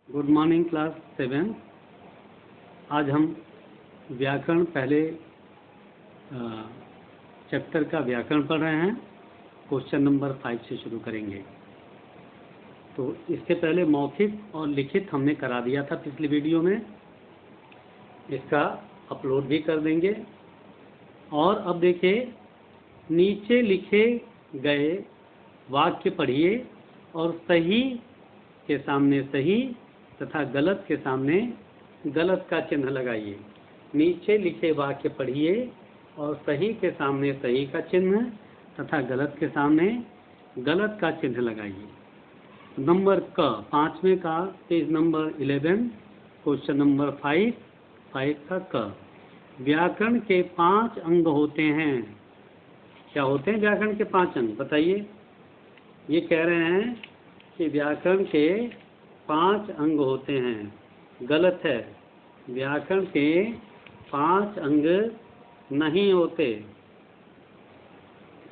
Good morning class 7। आज हम व्याकरण पहले चैप्टर का व्याकरण पढ़ रहे हैं। क्वेश्चन नंबर 5 से शुरू करेंगे। तो इससे पहले मौखिक और लिखित हमने करा दिया था पिछली वीडियो में, इसका अपलोड भी कर देंगे। और अब देखिए, नीचे लिखे गए वाक्य पढ़िए और सही के सामने सही तथा गलत के सामने गलत का चिन्ह लगाइए। नीचे लिखे वाक्य पढ़िए और सही के सामने सही का चिन्ह तथा गलत के सामने गलत का चिन्ह लगाइए। नंबर क, पांचवें का पेज नंबर 11, क्वेश्चन नंबर 5 का क। व्याकरण के 5 अंग होते हैं। क्या होते हैं व्याकरण के 5 अंग? बताइए। ये कह रहे हैं कि व्याकरण के 5 अंग होते हैं। गलत है। व्याकरण के 5 अंग नहीं होते।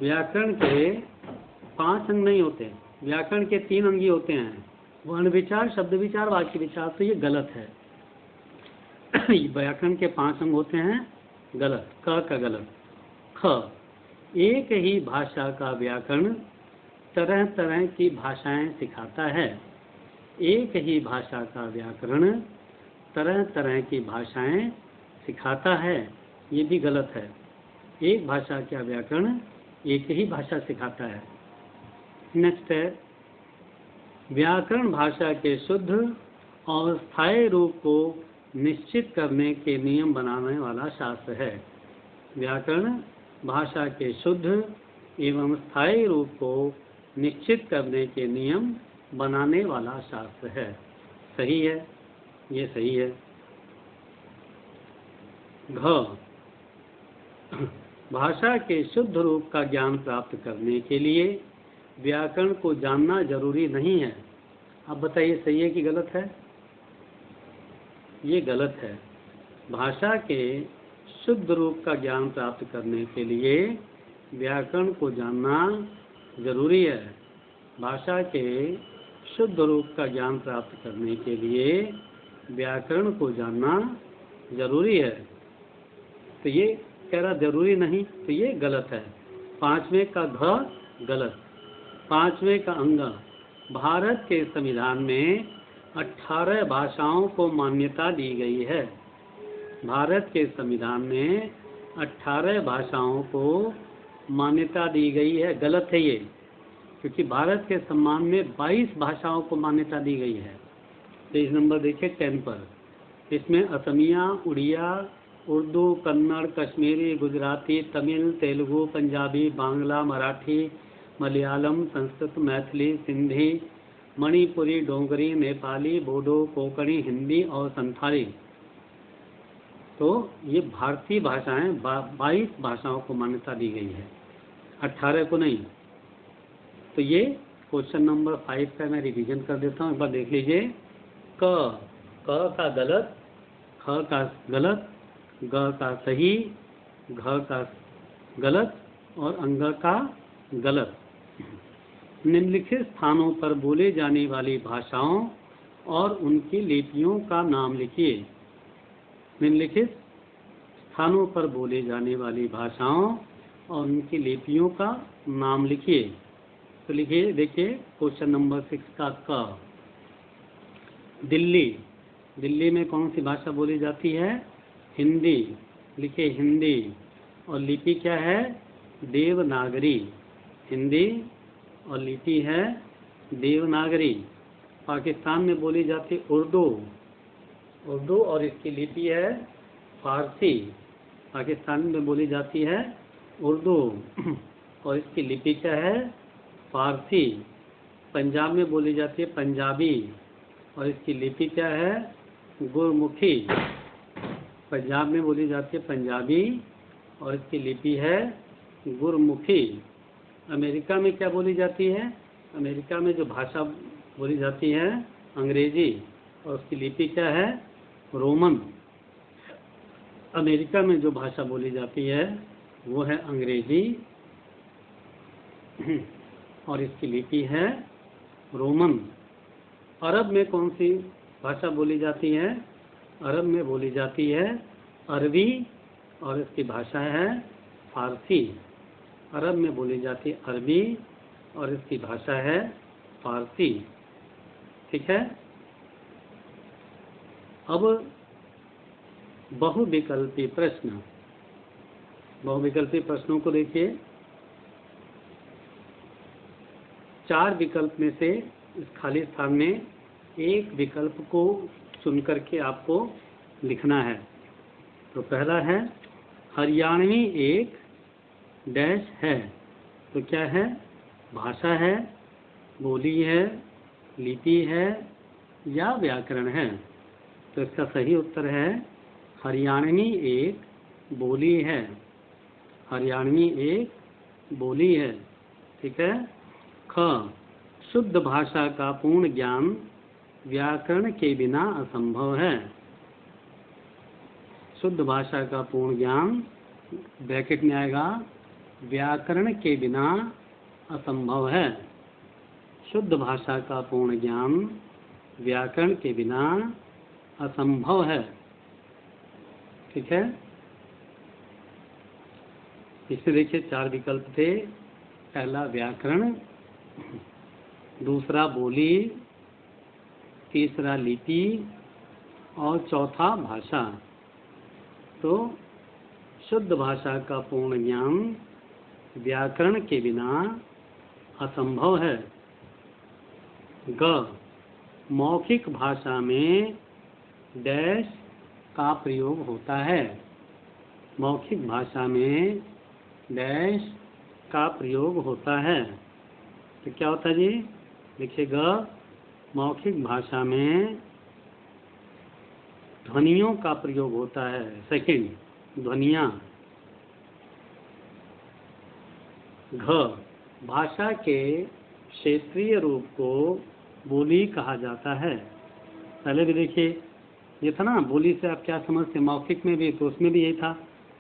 व्याकरण के 5 अंग नहीं होते। व्याकरण के 3 अंग ही होते हैं, वर्ण विचार, शब्द विचार, वाक्य विचार। तो ये गलत है। व्याकरण के 5 अंग होते हैं, गलत। क का गलत। ख, एक ही भाषा का व्याकरण तरह तरह की भाषाएं सिखाता है। एक ही भाषा का व्याकरण तरह तरह की भाषाएं सिखाता है। ये भी गलत है। एक भाषा का व्याकरण एक ही भाषा सिखाता है। नेक्स्ट है, व्याकरण भाषा के शुद्ध और स्थायी रूप को निश्चित करने के नियम बनाने वाला शास्त्र है। व्याकरण भाषा के शुद्ध एवं स्थायी रूप को निश्चित करने के नियम बनाने वाला शास्त्र है। सही है, ये सही है। घ, भाषा के शुद्ध रूप का ज्ञान प्राप्त करने के लिए व्याकरण को जानना जरूरी नहीं है। अब बताइए, सही है कि गलत है? ये गलत है। भाषा के शुद्ध रूप का ज्ञान प्राप्त करने के लिए व्याकरण को जानना जरूरी है। भाषा के शुद्ध रूप का ज्ञान प्राप्त करने के लिए व्याकरण को जानना जरूरी है। तो ये कह रहा जरूरी नहीं, तो ये गलत है। 5वें का घ गलत। 5वें का अंग, भारत के संविधान में 18 भाषाओं को मान्यता दी गई है। भारत के संविधान में 18 भाषाओं को मान्यता दी गई है। गलत है ये, क्योंकि भारत के सम्मान में 22 भाषाओं को मान्यता दी गई है। पेज नंबर देखिए 10 पर। इसमें असमिया, उड़िया, उर्दू, कन्नड़, कश्मीरी, गुजराती, तमिल, तेलुगु, पंजाबी, बांग्ला, मराठी, मलयालम, संस्कृत, मैथिली, सिंधी, मणिपुरी, डोगरी, नेपाली, बोडो, कोंकणी, हिंदी और संथाली। तो ये भारतीय भाषाएं 22 भाषाओं को मान्यता दी गई है, 18 को नहीं। तो ये क्वेश्चन नंबर 5 का मैं रिवीजन कर देता हूँ, एक बार देख लीजिए। क का गलत, ख का गलत, ग का सही, घ का गलत और अंग का गलत। निम्नलिखित स्थानों पर बोले जाने वाली भाषाओं और उनकी लिपियों का नाम लिखिए। निम्नलिखित स्थानों पर बोले जाने वाली भाषाओं और उनकी लिपियों का नाम लिखिए। तो लिखिए, देखिए क्वेश्चन नंबर 6 का क। दिल्ली, दिल्ली में कौन सी भाषा बोली जाती है? हिंदी। लिखिए हिंदी। और लिपि क्या है? देवनागरी। हिंदी और लिपि है देवनागरी। पाकिस्तान में बोली जाती उर्दू। उर्दू और इसकी लिपि है फारसी। पाकिस्तान में बोली जाती है उर्दू और इसकी लिपि क्या है? फारसी। पंजाब में बोली जाती है पंजाबी और इसकी लिपि क्या है? गुरमुखी। पंजाब में बोली जाती है पंजाबी और इसकी लिपि है गुरमुखी। अमेरिका में क्या बोली जाती है? अमेरिका में जो भाषा बोली जाती है अंग्रेजी और उसकी लिपि क्या है? रोमन। अमेरिका में जो भाषा बोली जाती है वो है अंग्रेजी और इसकी लिपि है रोमन। अरब में कौन सी भाषा बोली जाती है, अरब में बोली जाती है अरबी, और इसकी भाषा है फारसी। अरब में बोली जाती है अरबी और इसकी भाषा है फारसी। ठीक है। अब बहुविकल्पी प्रश्न, बहुविकल्पी प्रश्नों को देखिए। 4 विकल्प में से इस खाली स्थान में एक विकल्प को चुन करके आपको लिखना है। तो पहला है हरियाणवी एक डैश है। तो क्या है? भाषा है, बोली है, लिपि है या व्याकरण है। तो इसका सही उत्तर है हरियाणवी एक बोली है। हरियाणवी एक बोली है। ठीक है। ख, शुद्ध भाषा का पूर्ण ज्ञान व्याकरण के बिना असंभव है। शुद्ध भाषा का पूर्ण ज्ञान ब्रैकेट में आएगा व्याकरण के बिना असंभव है। शुद्ध भाषा का पूर्ण ज्ञान व्याकरण के बिना असंभव है। ठीक है। इसमें देखिए 4 विकल्प थे। पहला व्याकरण, दूसरा बोली, तीसरा लिपि और चौथा भाषा। तो शुद्ध भाषा का पूर्ण ज्ञान व्याकरण के बिना असंभव है। ग, मौखिक भाषा में डैश का प्रयोग होता है। मौखिक भाषा में डैश का प्रयोग होता है। तो क्या होता है जी? देखिएगा, मौखिक भाषा में ध्वनियों का प्रयोग होता है। सेकंड, ध्वनियाँ। घ, भाषा के क्षेत्रीय रूप को बोली कहा जाता है। पहले भी देखिए, ये था ना, बोली से आप क्या समझते? मौखिक में भी, तो उसमें भी यही था,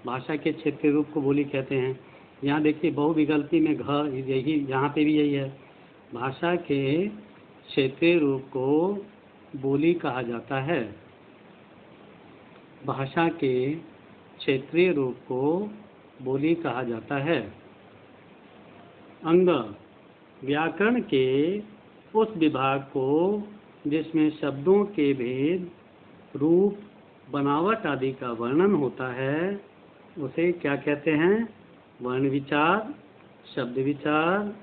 भाषा के क्षेत्रीय रूप को बोली कहते हैं। यहाँ देखिए बहुविकल्पी में घ, यही यहाँ पे भी यही है। भाषा के क्षेत्रीय रूप को बोली कहा जाता है। भाषा के क्षेत्रीय रूप को बोली कहा जाता है। अंग, व्याकरण के उस विभाग को जिसमें शब्दों के भेद, रूप, बनावट आदि का वर्णन होता है, उसे क्या कहते हैं? वर्ण विचार, शब्द विचार,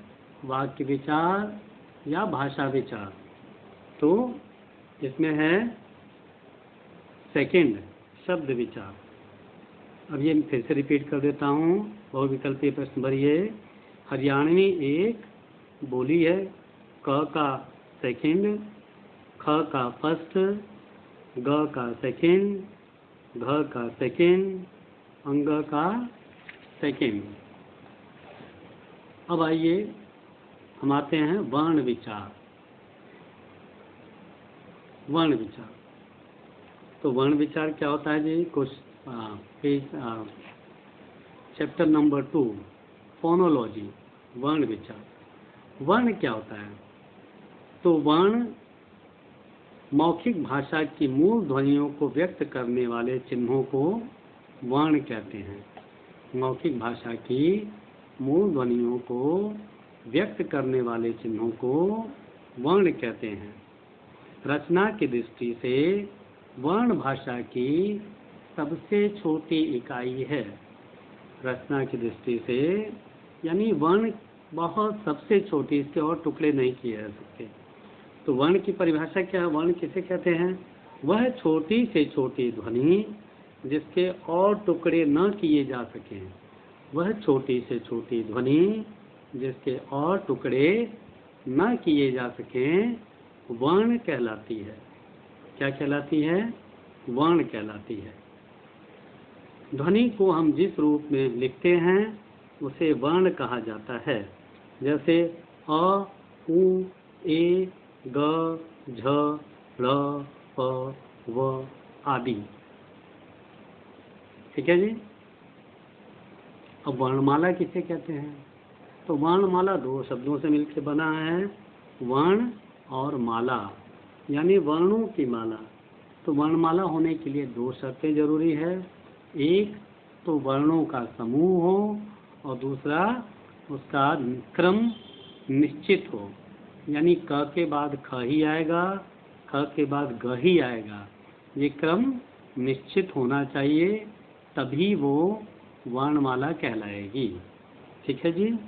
वाक्य विचार या भाषा विचार। तो इसमें है सेकंड, शब्द विचार। अब ये फिर से रिपीट कर देता हूँ। बहुविकल्पीय प्रश्न भरिए। हरियाणवी एक बोली है। क का सेकंड, ख का फर्स्ट, ग का सेकंड, घ का सेकंड, अंग का सेकंड। अब आइए हम आते हैं वर्ण विचार। वर्ण विचार, तो वर्ण विचार क्या होता है जी? कुछ पेज चैप्टर नंबर 2, फोनोलॉजी, वर्ण विचार। वर्ण क्या होता है? तो वर्ण मौखिक भाषा की मूल ध्वनियों को व्यक्त करने वाले चिन्हों को वर्ण कहते हैं। मौखिक भाषा की मूल ध्वनियों को व्यक्त करने वाले चिन्हों को वर्ण कहते हैं। रचना की दृष्टि से वर्ण भाषा की सबसे छोटी इकाई है। रचना की दृष्टि से यानी वर्ण बहुत सबसे छोटी, इसके और टुकड़े नहीं किए जा सकते। तो वर्ण की परिभाषा क्या है? वर्ण किसे कहते हैं? वह छोटी से छोटी ध्वनि जिसके और टुकड़े न किए जा सकें। वह छोटी से छोटी ध्वनि जिसके और टुकड़े न किए जा सकें वर्ण कहलाती है। क्या कहलाती है? वर्ण कहलाती है। ध्वनि को हम जिस रूप में लिखते हैं उसे वर्ण कहा जाता है। जैसे अ, उ, ए, ग, झ, ड़, प, व आदि। ठीक है जी। अब वर्णमाला किसे कहते हैं? तो वर्णमाला 2 शब्दों से मिलकर बना है, वर्ण और माला। यानी वर्णों की माला। तो वर्णमाला होने के लिए दो शर्तें जरूरी है। एक तो वर्णों का समूह हो और दूसरा उसका क्रम निश्चित हो। यानी क के बाद ख ही आएगा, ख के बाद ग ही आएगा। ये क्रम निश्चित होना चाहिए, तभी वो वर्णमाला कहलाएगी। ठीक है जी।